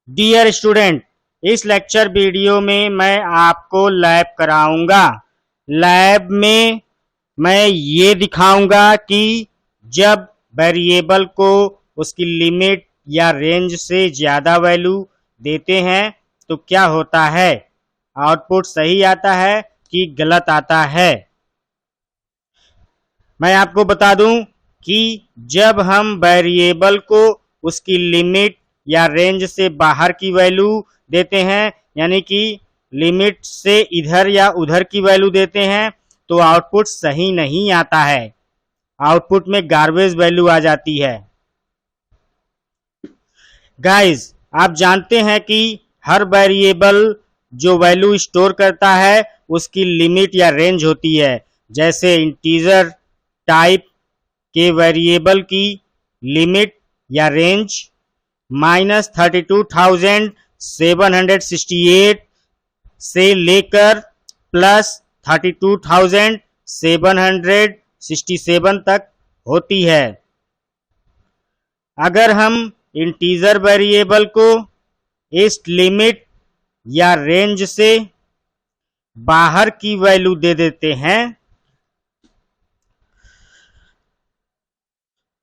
Dear student, इस lecture video में मैं आपको लैब कराऊंगा। लैब में मैं ये दिखाऊंगा कि जब वेरिएबल को उसकी लिमिट या रेंज से ज़्यादा वैल्यू देते हैं तो क्या होता है, आउटपुट सही आता है कि गलत आता है। मैं आपको बता दूं कि जब हम वेरिएबल को उसकी लिमिट या रेंज से बाहर की वैल्यू देते हैं, यानी कि लिमिट से इधर या उधर की वैल्यू देते हैं, तो आउटपुट सही नहीं आता है, आउटपुट में गार्बेज वैल्यू आ जाती है। गाइस, आप जानते हैं कि हर वेरिएबल जो वैल्यू स्टोर करता है उसकी लिमिट या रेंज होती है। जैसे इंटीजर टाइप के वेरिएबल की लिमिट या रेंज -32,768 से लेकर +32,767 तक होती है। अगर हम इंटीजर वेरिएबल को इस लिमिट या रेंज से बाहर की वैल्यू दे देते हैं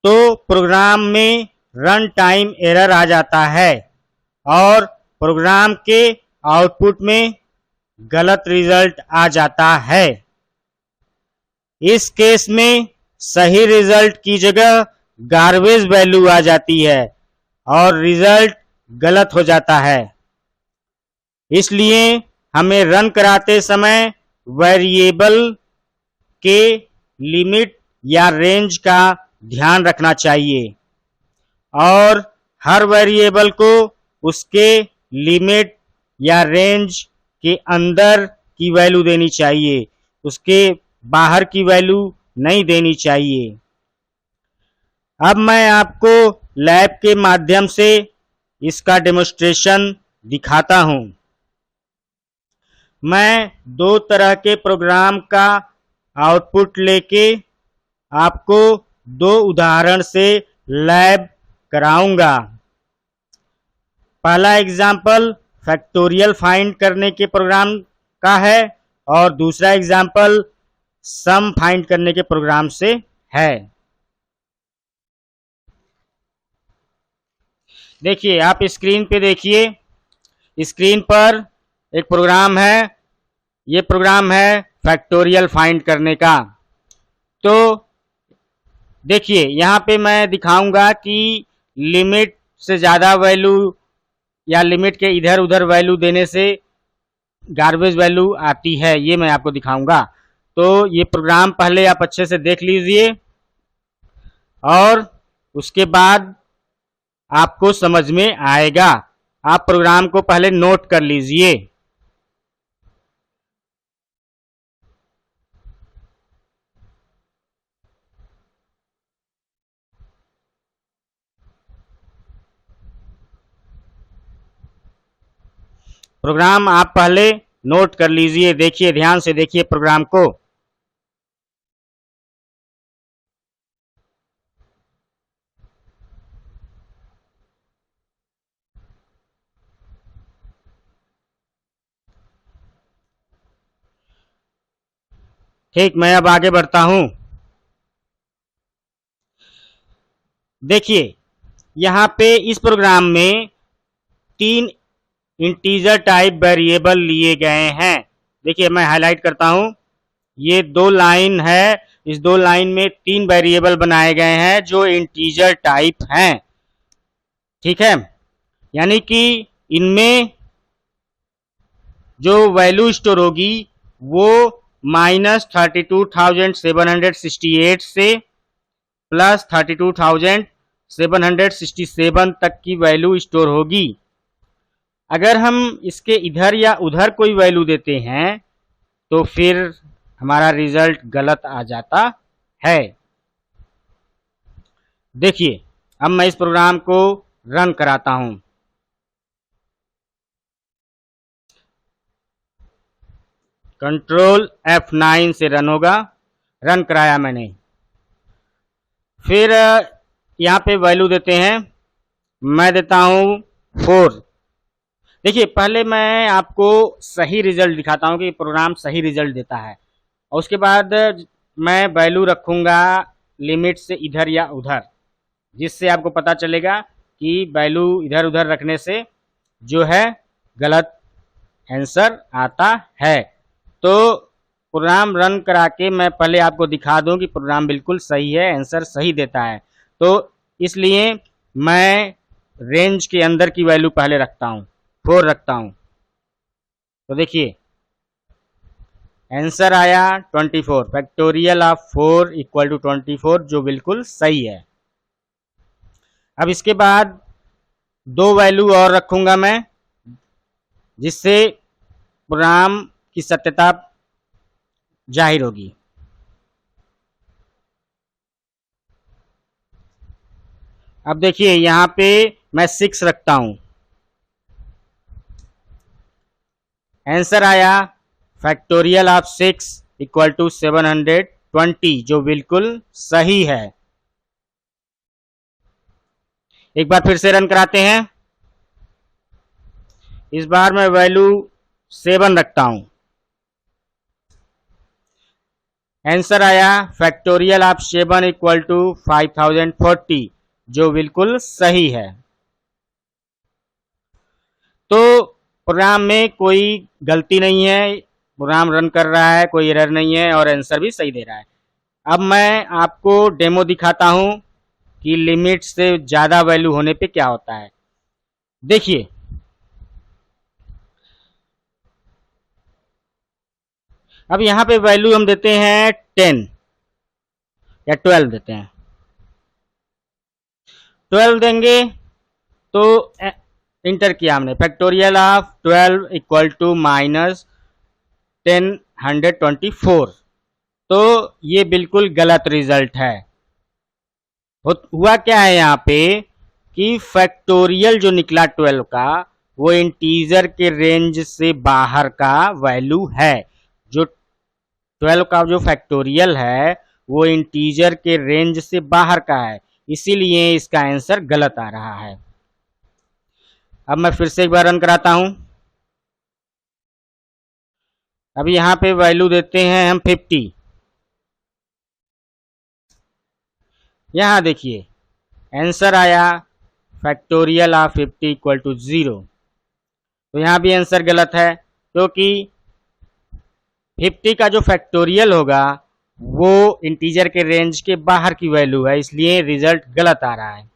तो प्रोग्राम में रन टाइम एरर आ जाता है और प्रोग्राम के आउटपुट में गलत रिजल्ट आ जाता है। इस केस में सही रिजल्ट की जगह गार्बेज वैल्यू आ जाती है और रिजल्ट गलत हो जाता है। इसलिए हमें रन कराते समय वेरिएबल के लिमिट या रेंज का ध्यान रखना चाहिए और हर वेरिएबल को उसके लिमिट या रेंज के अंदर की वैल्यू देनी चाहिए, उसके बाहर की वैल्यू नहीं देनी चाहिए। अब मैं आपको लैब के माध्यम से इसका डेमोन्स्ट्रेशन दिखाता हूं। मैं दो तरह के प्रोग्राम का आउटपुट लेके आपको दो उदाहरण से लैब कराऊंगा। पहला एग्जाम्पल फैक्टोरियल फाइंड करने के प्रोग्राम का है और दूसरा एग्जाम्पल सम फाइंड करने के प्रोग्राम से है। देखिए, आप स्क्रीन पे देखिए, स्क्रीन पर एक प्रोग्राम है। ये प्रोग्राम है फैक्टोरियल फाइंड करने का। तो देखिए, यहाँ पे मैं दिखाऊंगा कि लिमिट से ज़्यादा वैल्यू या लिमिट के इधर उधर वैल्यू देने से गार्बेज वैल्यू आती है, ये मैं आपको दिखाऊंगा। तो ये प्रोग्राम पहले आप अच्छे से देख लीजिए और उसके बाद आपको समझ में आएगा। आप प्रोग्राम को पहले नोट कर लीजिए। प्रोग्राम आप पहले नोट कर लीजिए। देखिए, ध्यान से देखिए प्रोग्राम को। ठीक, मैं अब आगे बढ़ता हूं। देखिए, यहाँ पे इस प्रोग्राम में तीन इंटीजर टाइप वेरिएबल लिए गए हैं। देखिए, मैं हाईलाइट करता हूं। ये दो लाइन है, इस दो लाइन में तीन वेरिएबल बनाए गए हैं जो इंटीजर टाइप हैं। ठीक है, यानी कि इनमें जो वैल्यू स्टोर होगी वो -32,768 से +32,767 तक की वैल्यू स्टोर होगी। अगर हम इसके इधर या उधर कोई वैल्यू देते हैं तो फिर हमारा रिजल्ट गलत आ जाता है। देखिए, अब मैं इस प्रोग्राम को रन कराता हूं। कंट्रोल F9 से रन होगा। रन कराया मैंने। फिर यहाँ पे वैल्यू देते हैं। मैं देता हूं 4। देखिए, पहले मैं आपको सही रिजल्ट दिखाता हूँ कि प्रोग्राम सही रिजल्ट देता है, और उसके बाद मैं वैल्यू रखूँगा लिमिट से इधर या उधर, जिससे आपको पता चलेगा कि वैल्यू इधर उधर रखने से जो है गलत आंसर आता है। तो प्रोग्राम रन करा के मैं पहले आपको दिखा दूं कि प्रोग्राम बिल्कुल सही है, आंसर सही देता है। तो इसलिए मैं रेंज के अंदर की वैल्यू पहले रखता हूं, 4 रखता हूं। तो देखिए आंसर आया 24, फैक्टोरियल ऑफ 4 इक्वल टू 24, जो बिल्कुल सही है। अब इसके बाद 2 वैल्यू और रखूंगा मैं, जिससे प्रोग्राम की सत्यता जाहिर होगी। अब देखिए यहाँ पे मैं 6 रखता हूं, आंसर आया फैक्टोरियल ऑफ 6 इक्वल टू 720, जो बिल्कुल सही है। एक बार फिर से रन कराते हैं। इस बार मैं वैल्यू 7 रखता हूं, आंसर आया फैक्टोरियल ऑफ 7 इक्वल टू 5040, जो बिल्कुल सही है। तो प्रोग्राम में कोई गलती नहीं है, प्रोग्राम रन कर रहा है, कोई एरर नहीं है, और आंसर भी सही दे रहा है। अब मैं आपको डेमो दिखाता हूं कि लिमिट से ज्यादा वैल्यू होने पे क्या होता है। देखिए अब यहाँ पे वैल्यू हम देते हैं 10 या 12 देते हैं। 12 देंगे तो इंटर किया हमने, factorial of 12 equal to minus 1024, तो ये बिल्कुल गलत रिजल्ट है। हुआ क्या है यहाँ पे कि फैक्टोरियल जो निकला 12 का, वो इंटीजर के रेंज से बाहर का वैल्यू है। जो 12 का जो फैक्टोरियल है वो इंटीजर के रेंज से बाहर का है, इसीलिए इसका आंसर गलत आ रहा है। अब मैं फिर से एक बार रन कराता हूं। अब यहां पे वैल्यू देते हैं हम 50। यहां देखिए आंसर आया फैक्टोरियल ऑफ 50 इक्वल टू 0, तो यहां भी आंसर गलत है, क्योंकि 50 का जो फैक्टोरियल होगा वो इंटीजर के रेंज के बाहर की वैल्यू है, इसलिए रिजल्ट गलत आ रहा है।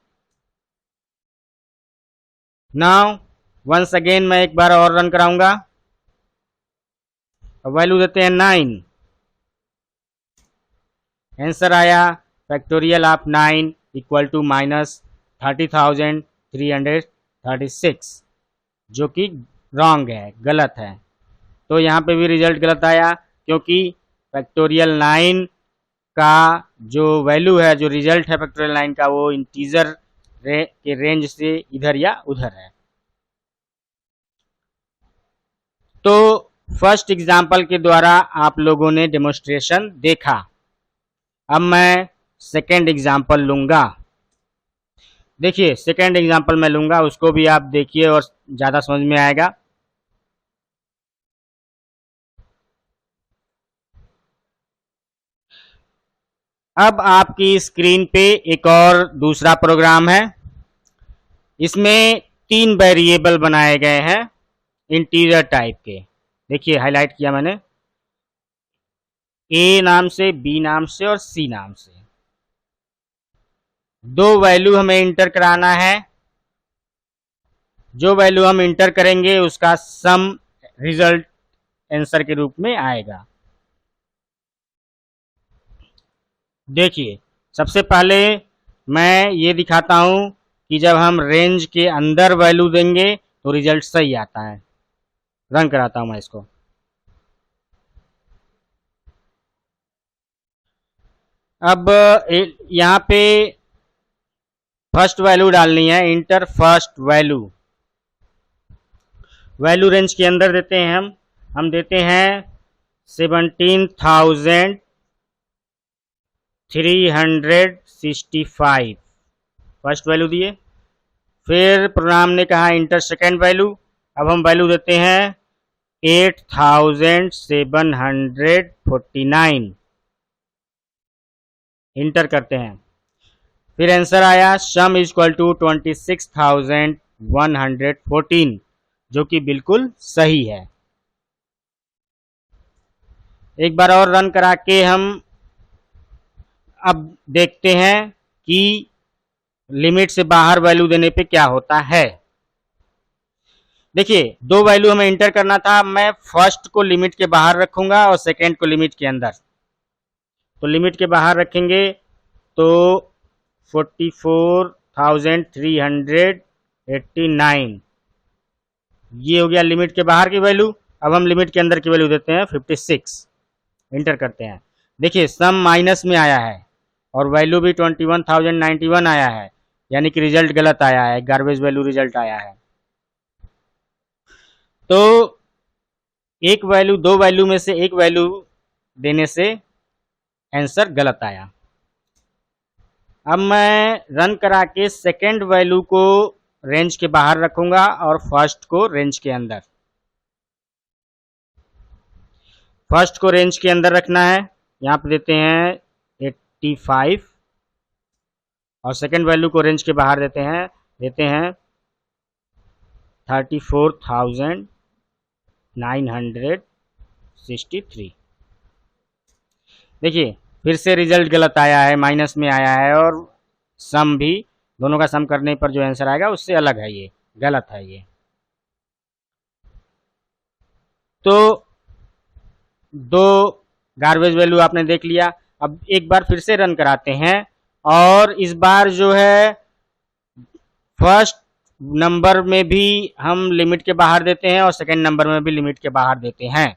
नाउ वंस अगेन मैं एक बार और रन कराऊंगा। वैल्यू देते हैं 9, आंसर आया factorial of 9 equal to minus 30,336, जो कि रॉन्ग है, गलत है। तो यहाँ पे भी रिजल्ट गलत आया, क्योंकि फैक्टोरियल 9 का जो वैल्यू है, जो रिजल्ट है फैक्टोरियल 9 का, वो इंटीजर के रेंज से इधर या उधर है। तो फर्स्ट एग्जाम्पल के द्वारा आप लोगों ने डेमोन्स्ट्रेशन देखा। अब मैं सेकेंड एग्जाम्पल लूंगा। देखिए सेकेंड एग्जाम्पल मैं लूंगा, उसको भी आप देखिए और ज़्यादा समझ में आएगा। अब आपकी स्क्रीन पे एक और दूसरा प्रोग्राम है। इसमें 3 वेरिएबल बनाए गए हैं इंटीजर टाइप के। देखिए हाईलाइट किया मैंने, ए नाम से, बी नाम से और सी नाम से। 2 वैल्यू हमें इंटर कराना है। जो वैल्यू हम इंटर करेंगे उसका सम रिजल्ट आंसर के रूप में आएगा। देखिए सबसे पहले मैं ये दिखाता हूं कि जब हम रेंज के अंदर वैल्यू देंगे तो रिजल्ट सही आता है। रन कराता हूं मैं इसको। अब यहाँ पे फर्स्ट वैल्यू डालनी है, inter first value. Value range के अंदर देते हैं हम देते हैं 17,365 फर्स्ट वैल्यू दिए। फिर प्रोग्राम ने कहा इंटर सेकेंड वैल्यू। अब हम वैल्यू देते हैं 8749, इंटर करते हैं। फिर आंसर आया सम इज इक्वल टू 26,114, जो कि बिल्कुल सही है। एक बार और रन करा के हम अब देखते हैं कि लिमिट से बाहर वैल्यू देने पे क्या होता है। देखिए, दो वैल्यू हमें इंटर करना था। मैं फर्स्ट को लिमिट के बाहर रखूंगा और सेकेंड को लिमिट के अंदर। तो लिमिट के बाहर रखेंगे तो 44,389, ये हो गया लिमिट के बाहर की वैल्यू। अब हम लिमिट के अंदर की वैल्यू देते हैं 56, इंटर करते हैं। देखिए, सम माइनस में आया है और वैल्यू भी 21,091 आया है, यानी कि रिजल्ट गलत आया है, गार्बेज वैल्यू रिजल्ट आया है। तो एक वैल्यू, दो वैल्यू में से एक वैल्यू देने से आंसर गलत आया। अब मैं रन करा के सेकेंड वैल्यू को रेंज के बाहर रखूंगा और फर्स्ट को रेंज के अंदर। फर्स्ट को रेंज के अंदर रखना है, यहाँ पे देते हैं 85 और सेकेंड वैल्यू को रेंज के बाहर देते हैं 34,963। देखिए, फिर से रिजल्ट गलत आया है, माइनस में आया है और सम भी, दोनों का सम करने पर जो आंसर आएगा उससे अलग है, ये गलत है ये। तो दो गार्बेज वैल्यू आपने देख लिया। अब एक बार फिर से रन कराते हैं और इस बार जो है फर्स्ट नंबर में भी हम लिमिट के बाहर देते हैं और सेकेंड नंबर में भी लिमिट के बाहर देते हैं।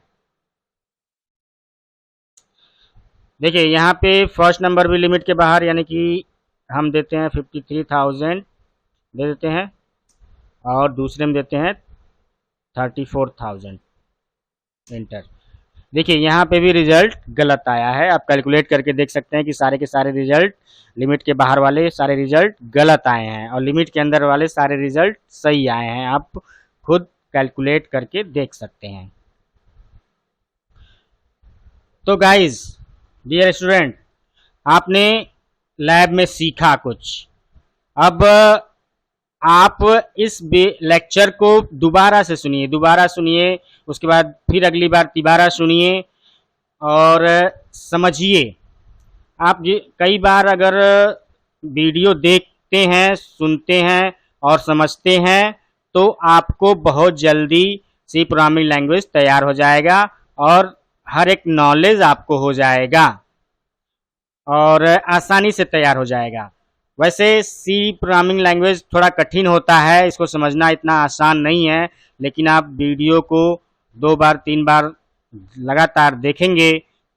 देखिए, यहाँ पे फर्स्ट नंबर भी लिमिट के बाहर, यानी कि हम देते हैं 53,000 दे देते हैं और दूसरे में देते हैं 34,000, एंटर। देखिए, यहाँ पे भी रिजल्ट गलत आया है। आप कैलकुलेट करके देख सकते हैं कि सारे के सारे रिजल्ट, लिमिट के बाहर वाले सारे रिजल्ट गलत आए हैं और लिमिट के अंदर वाले सारे रिजल्ट सही आए हैं। आप खुद कैलकुलेट करके देख सकते हैं। तो गाइज, डियर स्टूडेंट, आपने लैब में सीखा कुछ। अब आप इस लेक्चर को दोबारा से सुनिए, दोबारा सुनिए, उसके बाद फिर अगली बार तिबारा सुनिए और समझिए। आप कई बार अगर वीडियो देखते हैं, सुनते हैं और समझते हैं तो आपको बहुत जल्दी सी प्रोग्रामिंग लैंग्वेज तैयार हो जाएगा और हर एक नॉलेज आपको हो जाएगा और आसानी से तैयार हो जाएगा। वैसे सी प्रोग्रामिंग लैंग्वेज थोड़ा कठिन होता है, इसको समझना इतना आसान नहीं है, लेकिन आप वीडियो को 2 बार 3 बार लगातार देखेंगे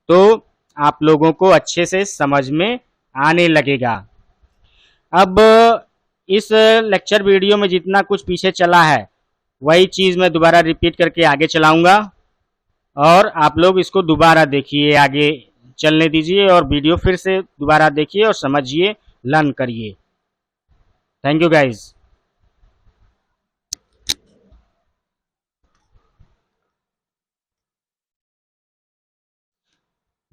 तो आप लोगों को अच्छे से समझ में आने लगेगा। अब इस लेक्चर वीडियो में जितना कुछ पीछे चला है वही चीज़ मैं दोबारा रिपीट करके आगे चलाऊंगा और आप लोग इसको दोबारा देखिए, आगे चलने दीजिए और वीडियो फिर से दोबारा देखिए और समझिए, लर्न करिए। Thank you guys.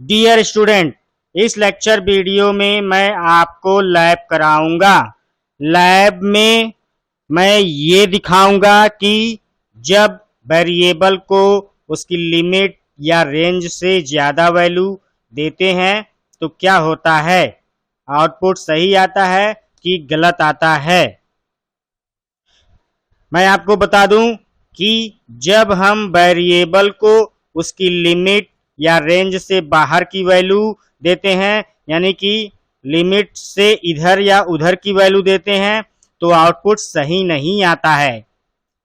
Dear student, इस लेक्चर वीडियो में मैं आपको लैब कराऊंगा। लैब में मैं ये दिखाऊंगा कि जब वेरिएबल को उसकी लिमिट या रेंज से ज़्यादा वैल्यू देते हैं तो क्या होता है, आउटपुट सही आता है कि गलत आता है। मैं आपको बता दूं कि जब हम वेरिएबल को उसकी लिमिट या रेंज से बाहर की वैल्यू देते हैं, यानी कि लिमिट से इधर या उधर की वैल्यू देते हैं, तो आउटपुट सही नहीं आता है,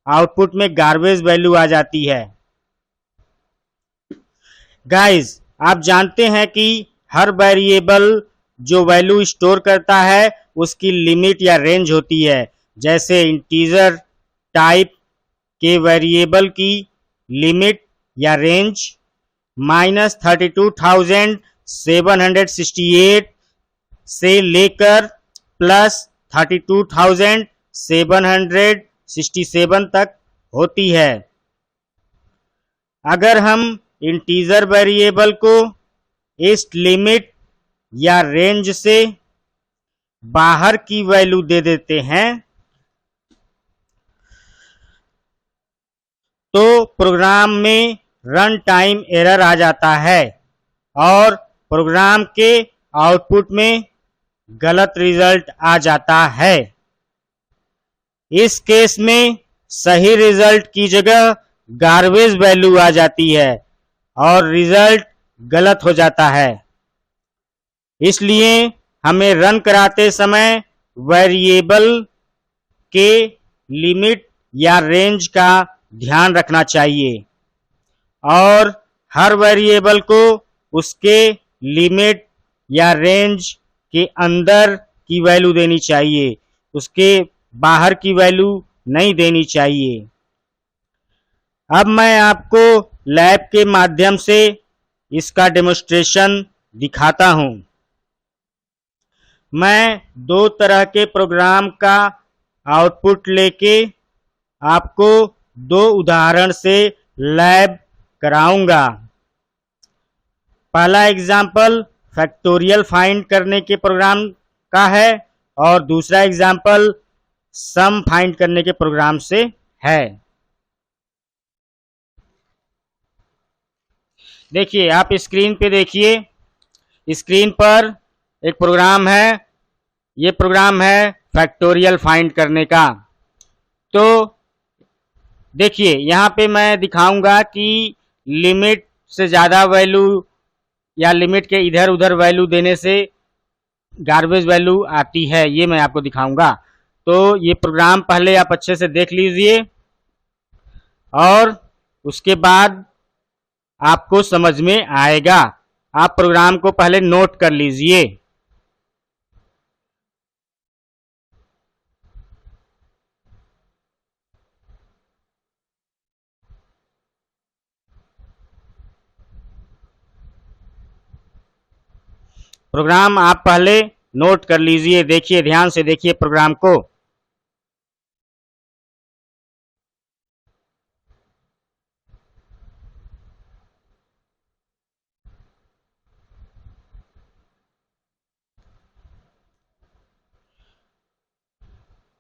आउटपुट में गार्बेज वैल्यू आ जाती है। गाइस, आप जानते हैं कि हर वेरिएबल जो वैल्यू स्टोर करता है उसकी लिमिट या रेंज होती है। जैसे इंटीजर टाइप के वेरिएबल की लिमिट या रेंज -32,768 से लेकर +32,767 तक होती है। अगर हम इंटीजर वेरिएबल को इस लिमिट या रेंज से बाहर की वैल्यू दे देते हैं तो प्रोग्राम में रन टाइम एरर आ जाता है और प्रोग्राम के आउटपुट में गलत रिजल्ट आ जाता है। इस केस में सही रिजल्ट की जगह गार्बेज वैल्यू आ जाती है और रिजल्ट गलत हो जाता है। इसलिए हमें रन कराते समय वेरिएबल के लिमिट या रेंज का ध्यान रखना चाहिए और हर वेरिएबल को उसके लिमिट या रेंज के अंदर की वैल्यू देनी चाहिए, उसके बाहर की वैल्यू नहीं देनी चाहिए। अब मैं आपको लैब के माध्यम से इसका डेमोन्स्ट्रेशन दिखाता हूं। मैं दो तरह के प्रोग्राम का आउटपुट लेके आपको दो उदाहरण से लैब कराऊंगा। पहला एग्जाम्पल फैक्टोरियल फाइंड करने के प्रोग्राम का है और दूसरा एग्जाम्पल सम फाइंड करने के प्रोग्राम से है। देखिए, आप स्क्रीन पे देखिए, स्क्रीन पर एक प्रोग्राम है। ये प्रोग्राम है फैक्टोरियल फाइंड करने का। तो देखिए, यहाँ पे मैं दिखाऊंगा कि लिमिट से ज़्यादा वैल्यू या लिमिट के इधर उधर वैल्यू देने से गार्बेज वैल्यू आती है, ये मैं आपको दिखाऊंगा। तो ये प्रोग्राम पहले आप अच्छे से देख लीजिए और उसके बाद आपको समझ में आएगा। आप प्रोग्राम को पहले नोट कर लीजिए। प्रोग्राम आप पहले नोट कर लीजिए। देखिए, ध्यान से देखिए प्रोग्राम को।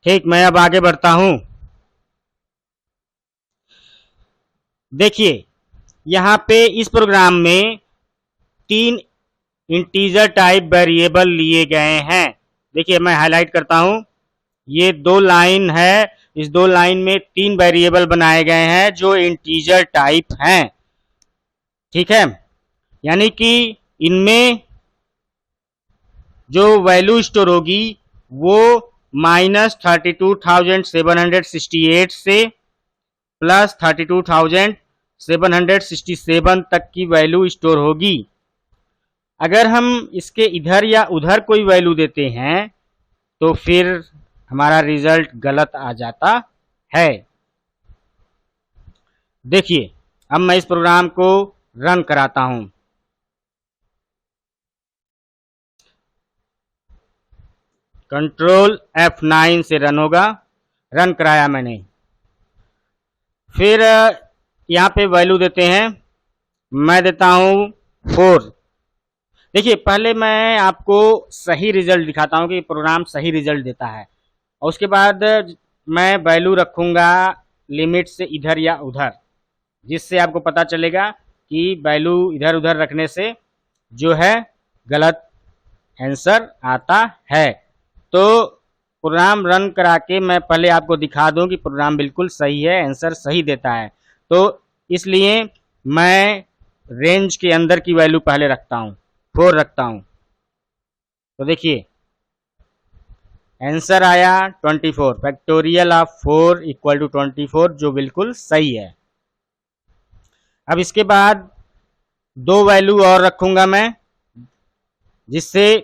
ठीक, मैं अब आगे बढ़ता हूं। देखिए, यहाँ पे इस प्रोग्राम में 3 इंटीजर टाइप वेरिएबल लिए गए हैं। देखिए, मैं हाईलाइट करता हूं। ये 2 लाइन है, इस 2 लाइन में 3 वेरिएबल बनाए गए हैं जो इंटीजर टाइप हैं। ठीक है, यानी कि इनमें जो वैल्यू स्टोर होगी वो -32,768 से प्लस 32,767 तक की वैल्यू स्टोर होगी। अगर हम इसके इधर या उधर कोई वैल्यू देते हैं तो फिर हमारा रिजल्ट गलत आ जाता है। देखिए, अब मैं इस प्रोग्राम को रन कराता हूं। कंट्रोल F9 से रन होगा। रन कराया मैंने। फिर यहाँ पे वैल्यू देते हैं। मैं देता हूं 4। देखिए, पहले मैं आपको सही रिजल्ट दिखाता हूं कि प्रोग्राम सही रिजल्ट देता है और उसके बाद मैं वैल्यू रखूंगा लिमिट से इधर या उधर, जिससे आपको पता चलेगा कि वैल्यू इधर उधर रखने से जो है गलत आंसर आता है। तो प्रोग्राम रन करा के मैं पहले आपको दिखा दूं कि प्रोग्राम बिल्कुल सही है, आंसर सही देता है। तो इसलिए मैं रेंज के अंदर की वैल्यू पहले रखता हूं, 4 रखता हूं। तो देखिए, आंसर आया 24। फैक्टोरियल ऑफ 4 इक्वल टू 24, जो बिल्कुल सही है। अब इसके बाद 2 वैल्यू और रखूंगा मैं, जिससे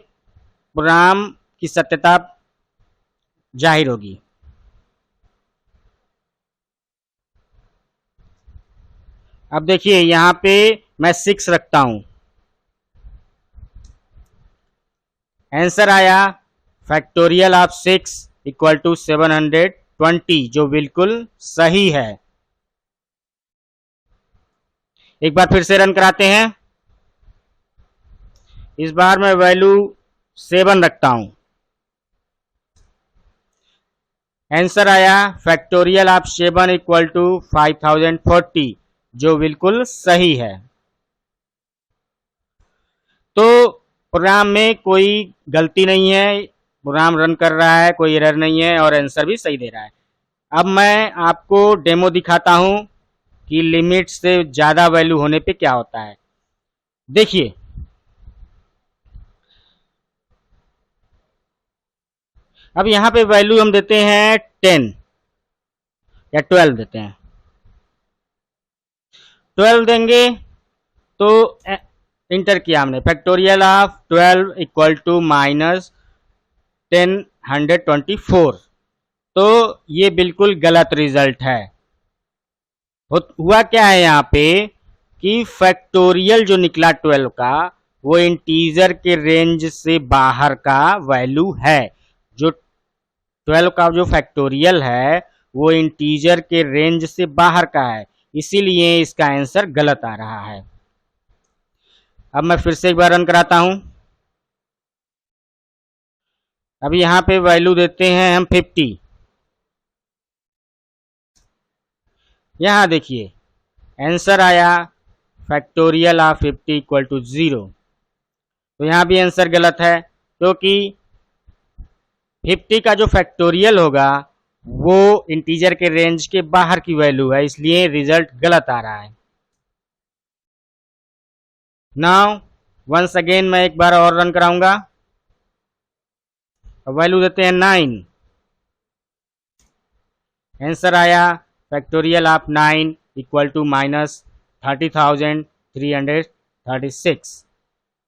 प्रोग्राम की सत्यता जाहिर होगी। अब देखिए, यहां पे मैं 6 रखता हूं। आंसर आया फैक्टोरियल ऑफ 6 इक्वल टू 720, जो बिल्कुल सही है। एक बार फिर से रन कराते हैं। इस बार मैं वैल्यू 7 रखता हूं। आंसर आया फैक्टोरियल ऑफ 7 इक्वल टू 5040, जो बिल्कुल सही है। तो प्रोग्राम में कोई गलती नहीं है, प्रोग्राम रन कर रहा है, कोई एरर नहीं है और आंसर भी सही दे रहा है। अब मैं आपको डेमो दिखाता हूं कि लिमिट से ज्यादा वैल्यू होने पे क्या होता है। देखिए, अब यहां पे वैल्यू हम देते हैं 10 या 12 देते हैं। 12 देंगे तो इंटर किया हमने, factorial of 12 equal to minus 1024, तो ये बिल्कुल गलत रिजल्ट है। हुआ क्या है यहाँ पे कि फैक्टोरियल जो निकला 12 का, वो इंटीजर के रेंज से बाहर का वैल्यू है। जो 12 का जो फैक्टोरियल है वो इंटीजर के रेंज से बाहर का है, इसीलिए इसका आंसर गलत आ रहा है। अब मैं फिर से एक बार रन कराता हूं। अब यहां पे वैल्यू देते हैं हम 50। यहां देखिए आंसर आया फैक्टोरियल ऑफ 50 इक्वल टू 0, तो यहां भी आंसर गलत है, क्योंकि 50 का जो फैक्टोरियल होगा वो इंटीजर के रेंज के बाहर की वैल्यू है, इसलिए रिजल्ट गलत आ रहा है। नाउ वंस अगेन मैं एक बार और रन कराऊंगा। वैल्यू देते हैं 9। आंसर आया factorial of 9 equal to minus 30,336,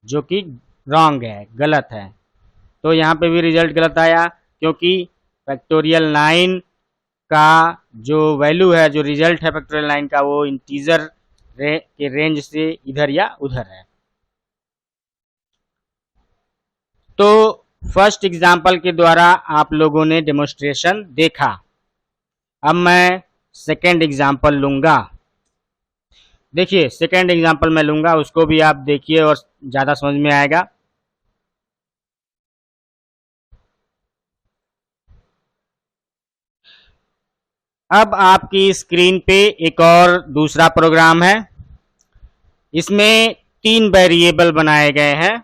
जो कि रॉन्ग है, गलत है। तो यहाँ पे भी रिजल्ट गलत आया, क्योंकि फैक्टोरियल 9 का जो वैल्यू है, जो रिजल्ट है फैक्टोरियल 9 का, वो इंटीजर के रेंज से इधर या उधर है। तो फर्स्ट एग्जाम्पल के द्वारा आप लोगों ने डेमोन्स्ट्रेशन देखा। अब मैं सेकेंड एग्जाम्पल लूंगा। देखिए सेकेंड एग्जाम्पल मैं लूंगा, उसको भी आप देखिए और ज्यादा समझ में आएगा। अब आपकी स्क्रीन पे एक और दूसरा प्रोग्राम है। इसमें 3 वेरिएबल बनाए गए हैं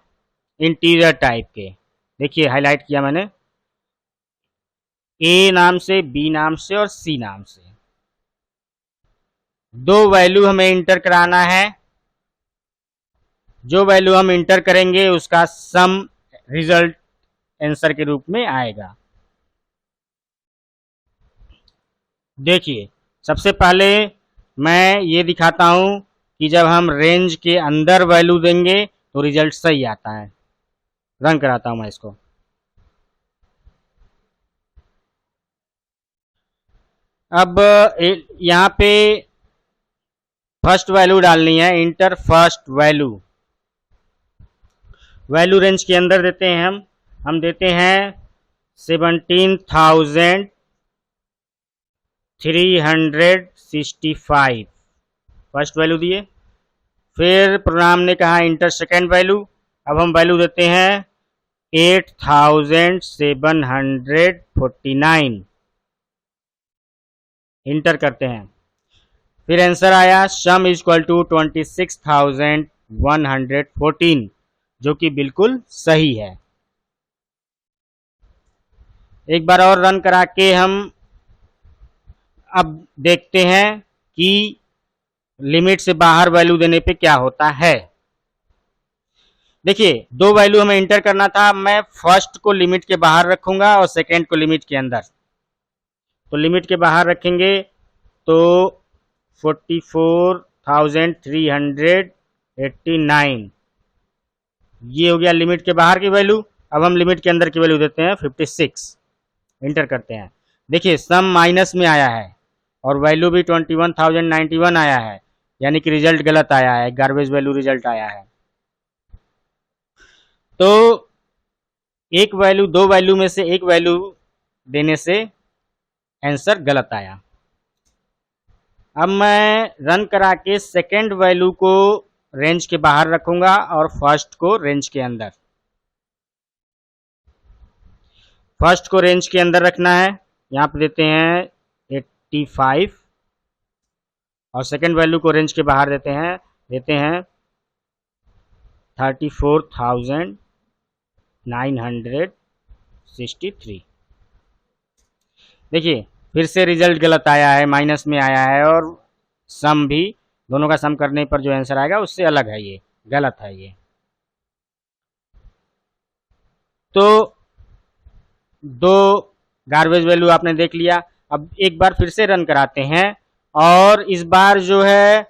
इंटीजर टाइप के। देखिए हाईलाइट किया मैंने, ए नाम से, बी नाम से और सी नाम से। 2 वैल्यू हमें इंटर कराना है। जो वैल्यू हम इंटर करेंगे उसका सम रिजल्ट आंसर के रूप में आएगा। देखिए सबसे पहले मैं ये दिखाता हूं कि जब हम रेंज के अंदर वैल्यू देंगे तो रिजल्ट सही आता है। रन कराता हूं मैं इसको। अब यहाँ पे फर्स्ट वैल्यू डालनी है, inter first value. Value range के अंदर देते हैं हम देते हैं 17,365, फर्स्ट वैल्यू दिए। फिर प्रोग्राम ने कहा इंटर सेकेंड वैल्यू। अब हम वैल्यू देते हैं 8,749, इंटर करते हैं। फिर आंसर आया सम इज इक्वल टू 26,114, जो कि बिल्कुल सही है। एक बार और रन करा के हम अब देखते हैं कि लिमिट से बाहर वैल्यू देने पे क्या होता है। देखिए 2 वैल्यू हमें इंटर करना था, मैं फर्स्ट को लिमिट के बाहर रखूंगा और सेकेंड को लिमिट के अंदर। तो लिमिट के बाहर रखेंगे तो 44,389, ये हो गया लिमिट के बाहर की वैल्यू। अब हम लिमिट के अंदर की वैल्यू देते हैं 56, इंटर करते हैं। देखिए सम माइनस में आया है और वैल्यू भी 21,091 आया है, यानी कि रिजल्ट गलत आया है, गार्बेज वैल्यू रिजल्ट आया है। तो एक वैल्यू, 2 वैल्यू में से एक वैल्यू देने से आंसर गलत आया। अब मैं रन करा के सेकेंड वैल्यू को रेंज के बाहर रखूंगा और फर्स्ट को रेंज के अंदर। फर्स्ट को रेंज के अंदर रखना है, यहाँ पे देते हैं 85 और सेकेंड वैल्यू को रेंज के बाहर देते हैं 34,963। देखिए फिर से रिजल्ट गलत आया है, माइनस में आया है, और सम भी दोनों का सम करने पर जो आंसर आएगा उससे अलग है, ये गलत है ये। तो दो गार्बेज वैल्यू आपने देख लिया। अब एक बार फिर से रन कराते हैं और इस बार जो है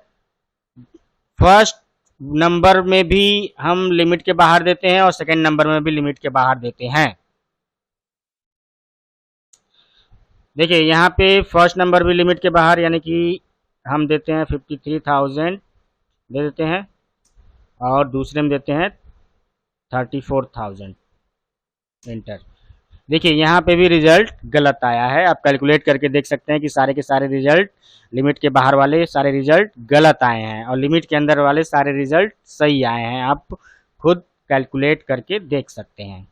फर्स्ट नंबर में भी हम लिमिट के बाहर देते हैं और सेकंड नंबर में भी लिमिट के बाहर देते हैं। देखिए यहाँ पे फर्स्ट नंबर भी लिमिट के बाहर, यानी कि हम देते हैं 53,000 दे देते हैं और दूसरे में देते हैं 34,000 एंटर। देखिए यहाँ पे भी रिजल्ट गलत आया है। आप कैलकुलेट करके देख सकते हैं कि सारे के सारे रिजल्ट, लिमिट के बाहर वाले सारे रिजल्ट गलत आए हैं और लिमिट के अंदर वाले सारे रिजल्ट सही आए हैं। आप खुद कैलकुलेट करके देख सकते हैं।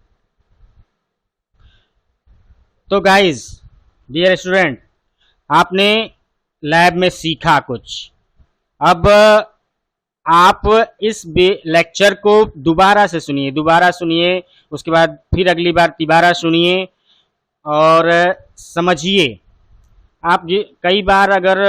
तो गाइज, डियर स्टूडेंट, आपने लैब में सीखा कुछ। अब आप इस लेक्चर को दोबारा से सुनिए, उसके बाद फिर अगली बार तिबारा सुनिए और समझिए। आप कई बार अगर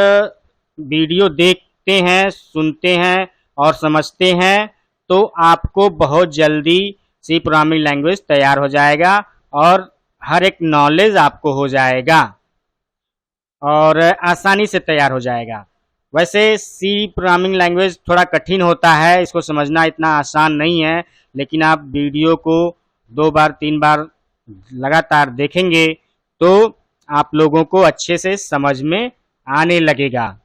वीडियो देखते हैं, सुनते हैं और समझते हैं तो आपको बहुत जल्दी सी प्रोग्रामिंग लैंग्वेज तैयार हो जाएगा और हर एक नॉलेज आपको हो जाएगा और आसानी से तैयार हो जाएगा। वैसे सी प्रोग्रामिंग लैंग्वेज थोड़ा कठिन होता है, इसको समझना इतना आसान नहीं है, लेकिन आप वीडियो को 2 बार 3 बार लगातार देखेंगे तो आप लोगों को अच्छे से समझ में आने लगेगा।